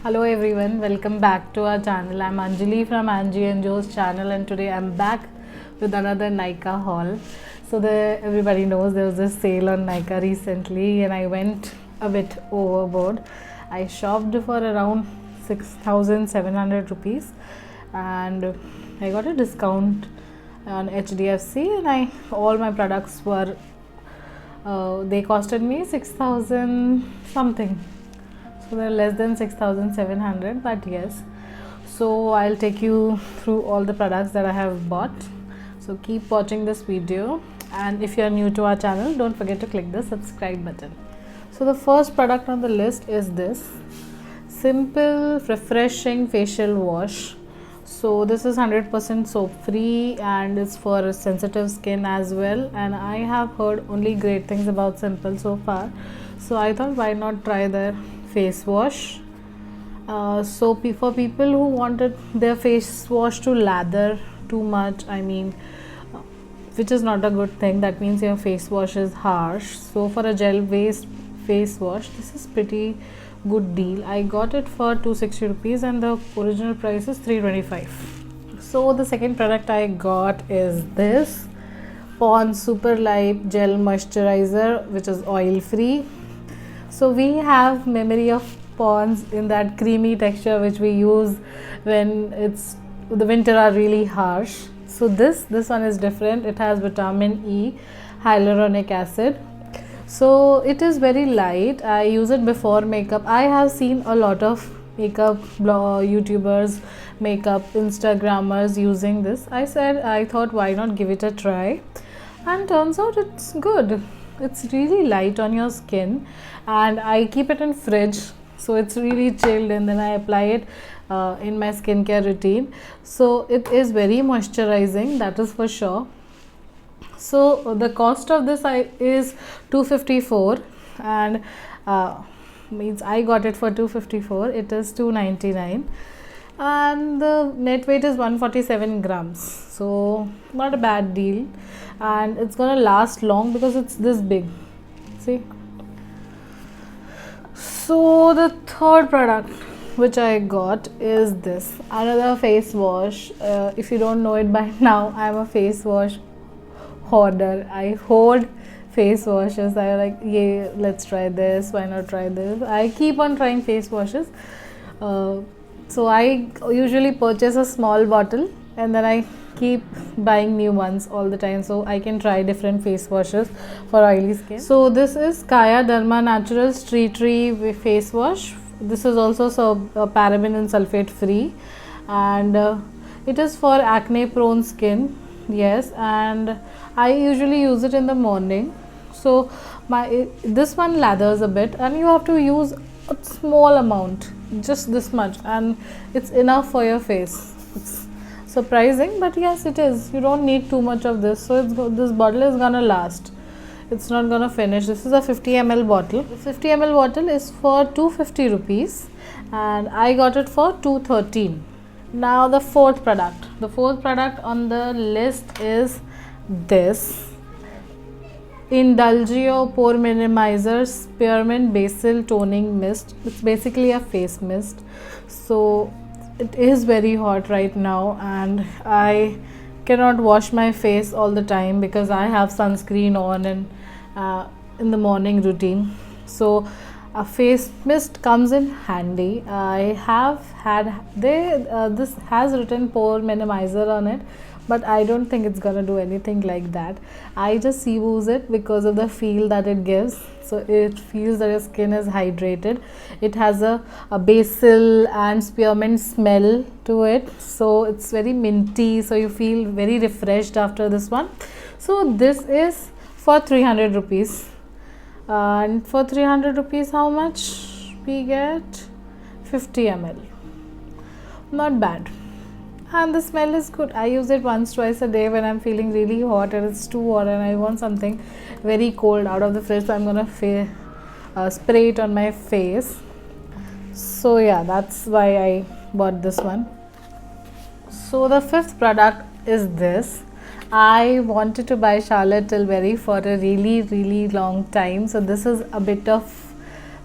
Hello everyone, welcome back to our channel. I'm Anjali from Angie and Joe's channel, and today I'm back with another Nykaa haul. So everybody knows there was a sale on Nykaa recently and I went a bit overboard. I shopped for around 6,700 rupees and I got a discount on HDFC, and all my products were they costed me 6,000 something, so they're less than 6,700, but yes. So I'll take you through all the products that I have bought, so keep watching this video, and if you are new to our channel, don't forget to click the subscribe button. So the first product on the list is this simple refreshing facial wash. So this is 100% soap free and it's for sensitive skin as well, and I have heard only great things about Simple so far, so I thought why not try their face wash. So for people who wanted their face wash to lather too much, which is not a good thing, that means your face wash is harsh. So for a gel based face wash, this is pretty good deal. I got it for 260 rupees and the original price is 325. So the second product I got is this Pond's Super Light Gel Moisturizer, which is oil free. So we have memory of Pond's in that creamy texture which we use when the winter are really harsh. So this one is different. It has vitamin E, hyaluronic acid. So it is very light. I use it before makeup. I have seen a lot of makeup YouTubers, makeup Instagrammers using this. I thought why not give it a try, and turns out it's good. It's really light on your skin, and I keep it in fridge, so it's really chilled, and then I apply it in my skincare routine. So it is very moisturizing, that is for sure. So the cost of this is 254, and means I got it for 254. It is 299, and the net weight is 147 grams. So not a bad deal, and it's gonna last long because it's this big. See. So the third product which I got is this another face wash. If you don't know it by now, I'm a face wash hoarder. I hoard face washes. I like, yeah, let's try this, why not try this. I keep on trying face washes. So I usually purchase a small bottle and then I keep buying new ones all the time, so I can try different face washes for oily skin. So this is Kaya Derma Naturals Tree Tree face wash. This is also paraben and sulfate free, and it is for acne prone skin. Yes, and I usually use it in the morning. So this one lathers a bit, and you have to use a small amount, just this much, and it's enough for your face. It's surprising, but yes, it is. You don't need too much of this, so this bottle is gonna last. It's not gonna finish. This is a 50 ml bottle. The 50 ml bottle is for 250 rupees, and I got it for 213. Now the fourth product. The fourth product on the list is this Indulgio Pore Minimizer Spearmint Basil Toning Mist. It's basically a face mist. So it is very hot right now, and I cannot wash my face all the time because I have sunscreen on and in the morning routine. So a face mist comes in handy. I have had this has written pore minimizer on it, but I don't think it's gonna do anything like that. I just use it because of the feel that it gives. So it feels that your skin is hydrated. It has a basil and spearmint smell to it, so it's very minty, so you feel very refreshed after this one. So this is for 300 rupees, and for 300 rupees how much we get? 50 ml. Not bad, and the smell is good. I use it once twice a day when I'm feeling really hot and it's too hot and I want something very cold out of the fridge, so I'm gonna spray it on my face. So yeah, that's why I bought this one. So the fifth product is this. I wanted to buy Charlotte Tilbury for a really long time, so this is a bit of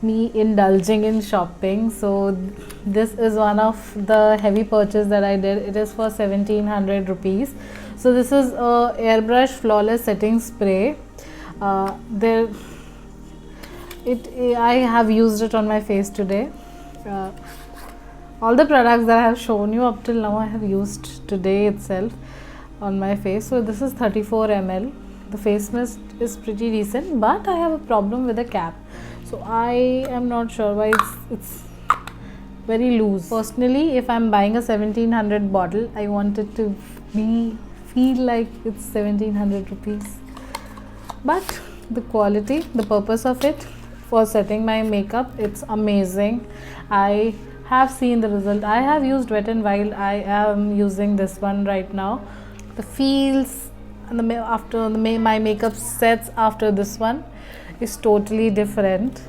me indulging in shopping. So this is one of the heavy purchase that I did. It is for 1700 rupees. So this is a airbrush flawless setting spray. There I have used it on my face today. All the products that I have shown you up till now I have used today itself on my face. So this is 34 ml. The face mist is pretty decent, but I have a problem with the cap. So I am not sure why it's very loose. Personally, if I'm buying a 1700 bottle, I want it to feel like it's 1700 rupees. But the quality, the purpose of it for setting my makeup, it's amazing. I have seen the result. I have used Wet n Wild. I am using this one right now. The feels and my makeup sets after this one is totally different.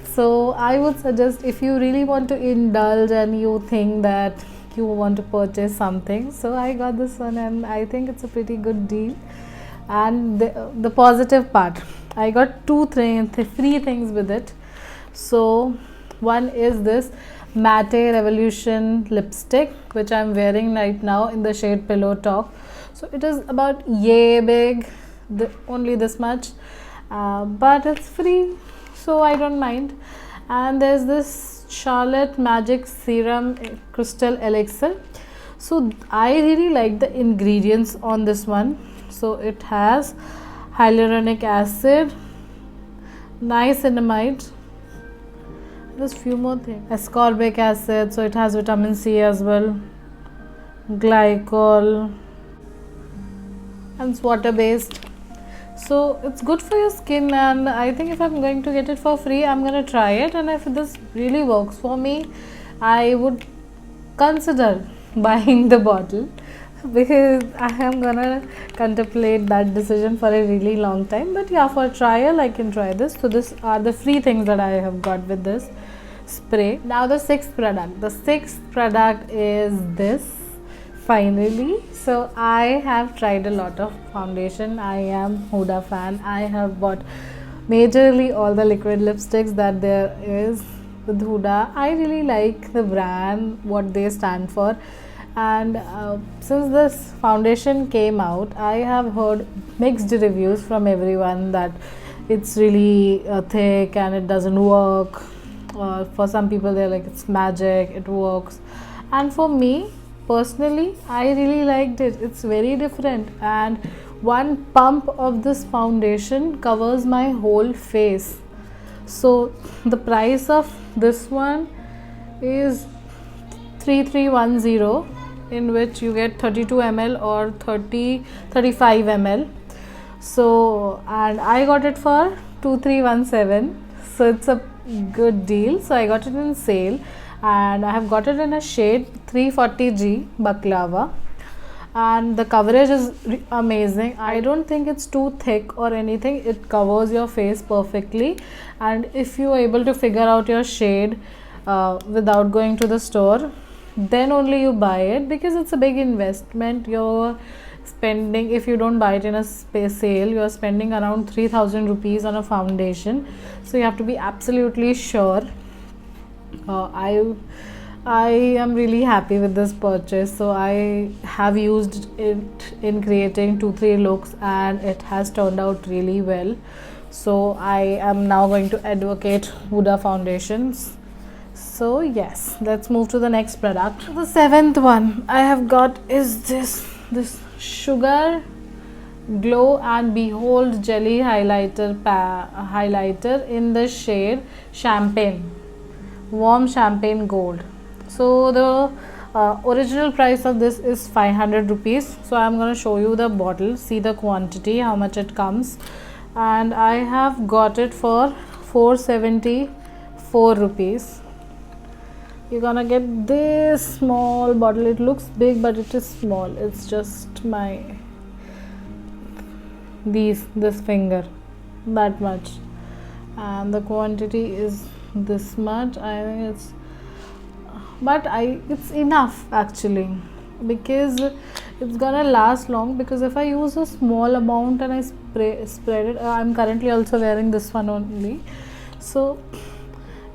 So I would suggest, if you really want to indulge and you think that you want to purchase something, so I got this one and I think it's a pretty good deal. And the positive part, I got three things with it. So one is this Matte Revolution lipstick, which I'm wearing right now in the shade Pillow Talk. So it is about yay big, only this much, but it's free, so I don't mind. And there's this Charlotte Magic Serum Crystal Elixir. So I really like the ingredients on this one. So it has hyaluronic acid, niacinamide, there's few more things, ascorbic acid, so it has vitamin C as well, glycol, and it's water based. So it's good for your skin, and I think if I'm going to get it for free, I'm going to try it, and if this really works for me, I would consider buying the bottle, because I am gonna contemplate that decision for a really long time. But yeah, for a trial I can try this. So these are the free things that I have got with this spray. Now the sixth product is this. Finally, so I have tried a lot of foundation. I am Huda fan. I have bought majorly all the liquid lipsticks that there is with Huda. I really like the brand, what they stand for. And since this foundation came out, I have heard mixed reviews from everyone that it's really thick and it doesn't work. For some people they're like, it's magic, it works. And for me personally, I really liked it. It's very different, and one pump of this foundation covers my whole face. So the price of this one is 3310, in which you get 32 ml or 35 ml. So, and I got it for 2317, so it's a good deal. So I got it in sale, and I have got it in a shade 340G Baklava, and the coverage is amazing. I don't think it's too thick or anything. It covers your face perfectly, and if you are able to figure out your shade without going to the store, then only you buy it, because it's a big investment. You're spending, if you don't buy it in a sale, you are spending around 3000 rupees on a foundation. So you have to be absolutely sure. I am really happy with this purchase. So I have used it in creating 2-3 looks, and it has turned out really well. So I am now going to advocate Huda foundations. So yes, let's move to the next product. The seventh one I have got is this Sugar Glow and Behold Jelly highlighter in the shade Champagne, Warm Champagne Gold. So the original price of this is 500 rupees. So I'm going to show you the bottle, see the quantity, how much it comes, and I have got it for 474 rupees. You're gonna get this small bottle. It looks big, but it is small. It's just this finger, that much, and the quantity is this much. I think it's enough actually, because it's gonna last long. Because if I use a small amount and I spread it, I'm currently also wearing this one only, so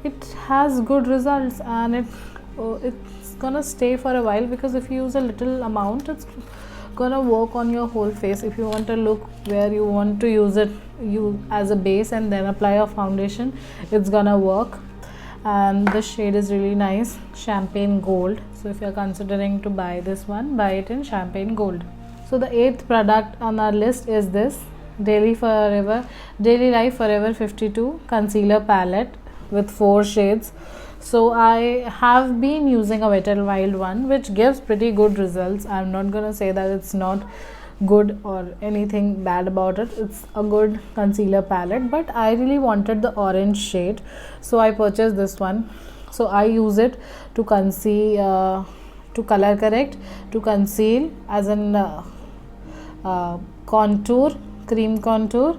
it has good results, and it's gonna stay for a while, because if you use a little amount, it's gonna work on your whole face. If you want to look where you want to use it, you as a base and then apply a foundation, it's gonna work. And the shade is really nice, champagne gold. So if you're considering to buy this one, buy it in champagne gold. So the 8th product on our list is this Daily Life Forever 52 concealer palette with 4 shades. So I have been using a Wet n Wild one, which gives pretty good results. I'm not gonna say that it's not good or anything bad about it. It's a good concealer palette, but I really wanted the orange shade, so I purchased this one. So I use it to conceal, to color correct, to conceal, as in contour, cream contour,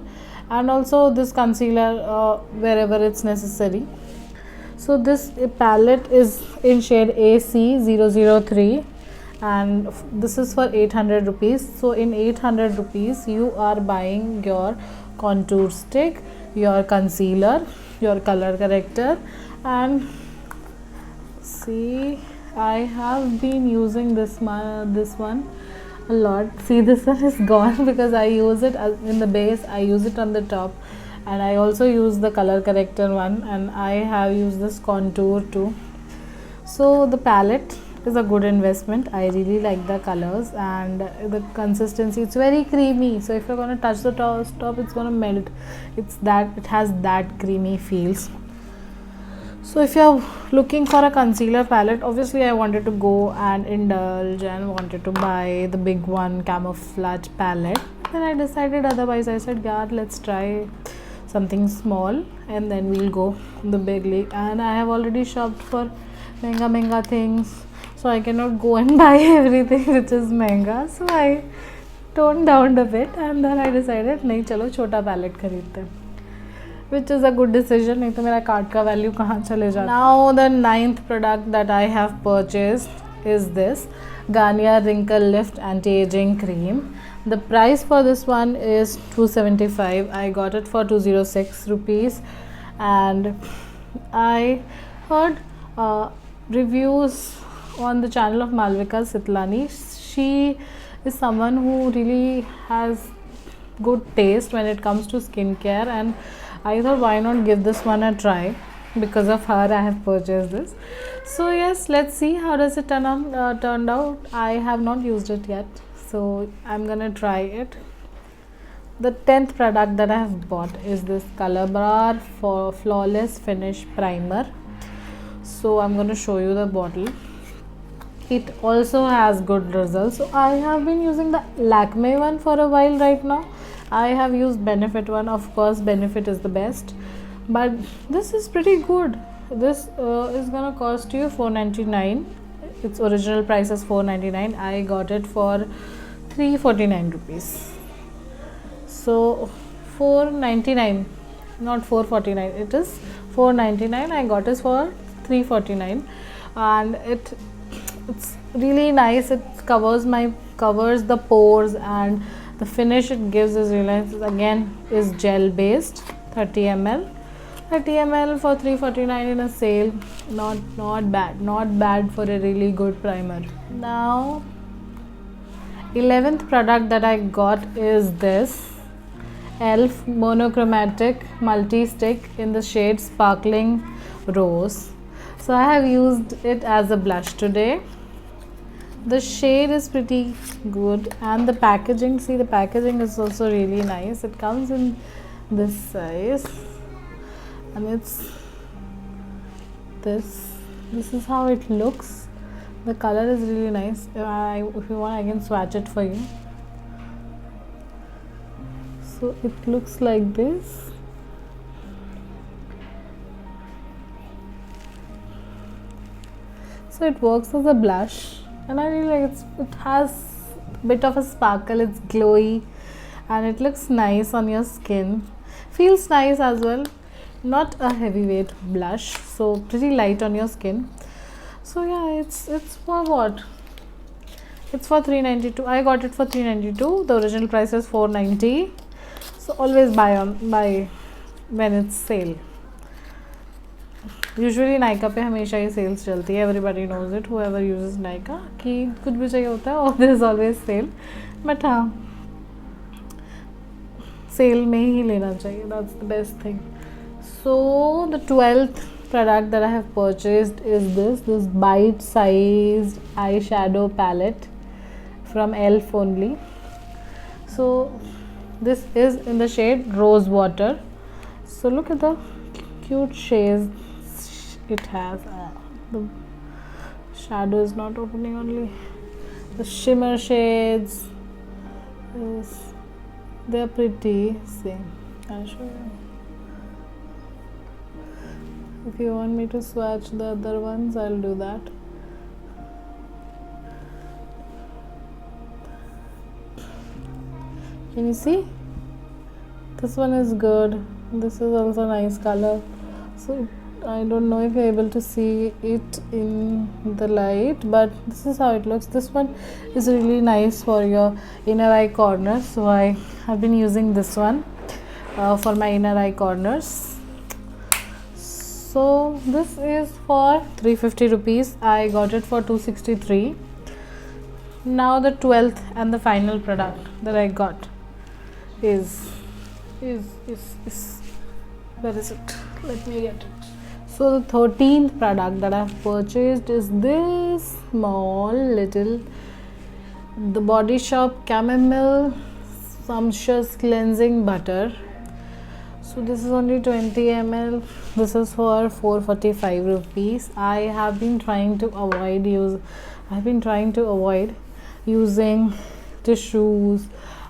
and also this concealer wherever it's necessary. So this palette is in shade AC003, and this is for 800 rupees. So in 800 rupees you are buying your contour stick, your concealer, your color corrector, and see, I have been using this one a lot. See, this one is gone because I use it in the base, I use it on the top, and I also use the color corrector one, and I have used this contour too. So the palette is a good investment. I really like the colors and the consistency. It's very creamy, so if you're going to touch the top, it's going to melt. It has that creamy feels. So if you're looking for a concealer palette, obviously I wanted to go and indulge and wanted to buy the big one, Camouflage palette. Then I decided otherwise. I said, yeah, let's try something small and then we'll go the big league. And I have already shopped for mega things, so I cannot go and buy everything which is mega. So I toned down a bit, and then I decided, nahi, chalo chota palette खरीदते हैं, which is a good decision. नहीं तो मेरा cart का value कहाँ चले जाता. Now the 9th product that I have purchased is this Garnier Wrinkle Lift Anti-Aging Cream. The price for this one is 275. I got it for 206 rupees, and I heard reviews on the channel of Malvika Sitlani. She is someone who really has good taste when it comes to skincare, and I thought, why not give this one a try? Because of her I have purchased this. So yes, let's see how does it turned out. I have not used it yet, so I'm gonna try it. The 10th product that I have bought is this Color Bar for Flawless Finish Primer. So I'm going to show you the bottle. It also has good results. So I have been using the Lakme one for a while right now. I have used Benefit one. Of course, Benefit is the best, but this is pretty good. This is gonna cost you 499. Its original price is 499. I got it for 349 rupees. So 499, not 449. It is 499. I got it for 349, and it's really nice. It covers the pores, and the finish it gives is really nice. Again, is gel based, 30 ml. 30 ml for 349 in a sale. Not bad for a really good primer. Now 11th product that I got is this ELF Monochromatic Multi Stick in the shade Sparkling Rose. So I have used it as a blush today. The shade is pretty good, and the packaging, see, the packaging is also really nice. It comes in this size, and it's this is how it looks. The color is really nice. If you want, I can swatch it for you. So it looks like this. So it works as a blush, and I really like it. It has a bit of a sparkle. It's glowy, and it looks nice on your skin. Feels nice as well. Not a heavyweight blush, so pretty light on your skin. So yeah, it's for what? It's for 392. I got it for 392. The original price is 490. So always buy when it's sale. Usually Nykaa पे हमेशा ही sales चलती है, everybody knows it, whoever uses Nykaa, कि कुछ भी चाहिए होता है और there is always sale. But हाँ, सेल में ही लेना चाहिए, that's the best thing. So the 12th product that I have purchased is this bite sized eyeshadow palette from ELF only. So this is in the shade Rose Water. So look at the cute shades it has. The shadow is not opening, only the shimmer shades. Yes, they are pretty. See, I'll show you. If you want me to swatch the other ones, I'll do that. Can you see? This one is good. This is also nice color. So I don't know if you're able to see it in the light, but this is how it looks. This one is really nice for your inner eye corners. So I have been using this one for my inner eye corners. So this is for 350 rupees. I got it for 263. Now the 12th and the final product that I got is where is it? Let me get it. So the 13th product that I have purchased is this small little The Body Shop Chamomile Sumptuous Cleansing Butter. So this is only 20 ml. This is for 445 rupees. I have been trying to avoid using tissues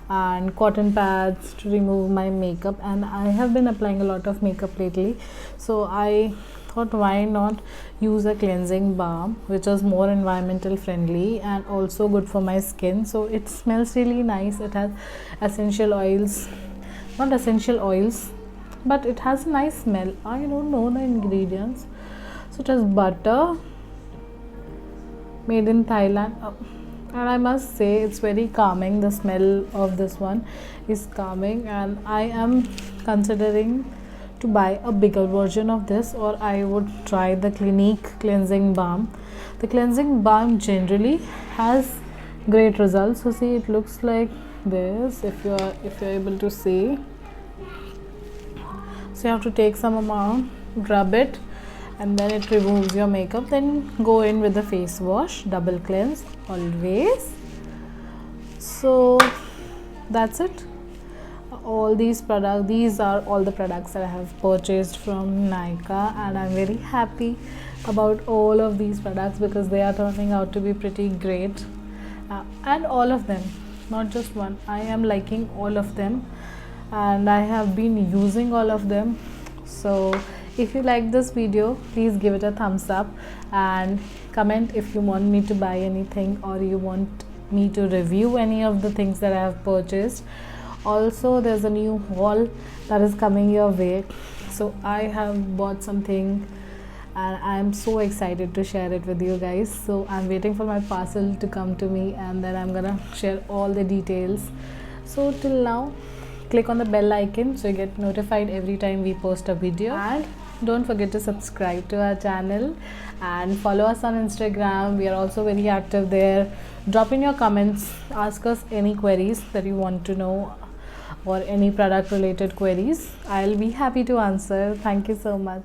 and cotton pads to remove my makeup, and I have been applying a lot of makeup lately. So I thought, why not use a cleansing balm which is more environmental friendly and also good for my skin. So it smells really nice. It has essential oils, not essential oils, but it has a nice smell. I don't know the ingredients. So it has butter made in Thailand, and I must say it's very calming. The smell of this one is calming, and I am considering to buy a bigger version of this, or I would try the Clinique cleansing balm. The cleansing balm generally has great results. So see, it looks like this, if you're able to see. So you have to take some amount, rub it, and then it removes your makeup. Then go in with the face wash, double cleanse always. So that's it. All these products, these are all the products that I have purchased from Nykaa, and I'm very happy about all of these products because they are turning out to be pretty great. And all of them, not just one. I am liking all of them, and I have been using all of them. So if you like this video, please give it a thumbs up and comment if you want me to buy anything or you want me to review any of the things that I have purchased. Also, there's a new haul that is coming your way. So I have bought something and I'm so excited to share it with you guys. So I'm waiting for my parcel to come to me, and then I'm gonna share all the details. So till now, click on the bell icon so you get notified every time we post a video, and don't forget to subscribe to our channel and follow us on Instagram. We are also very active there. Drop in your comments, ask us any queries that you want to know or any product related queries. I'll be happy to answer. Thank you so much.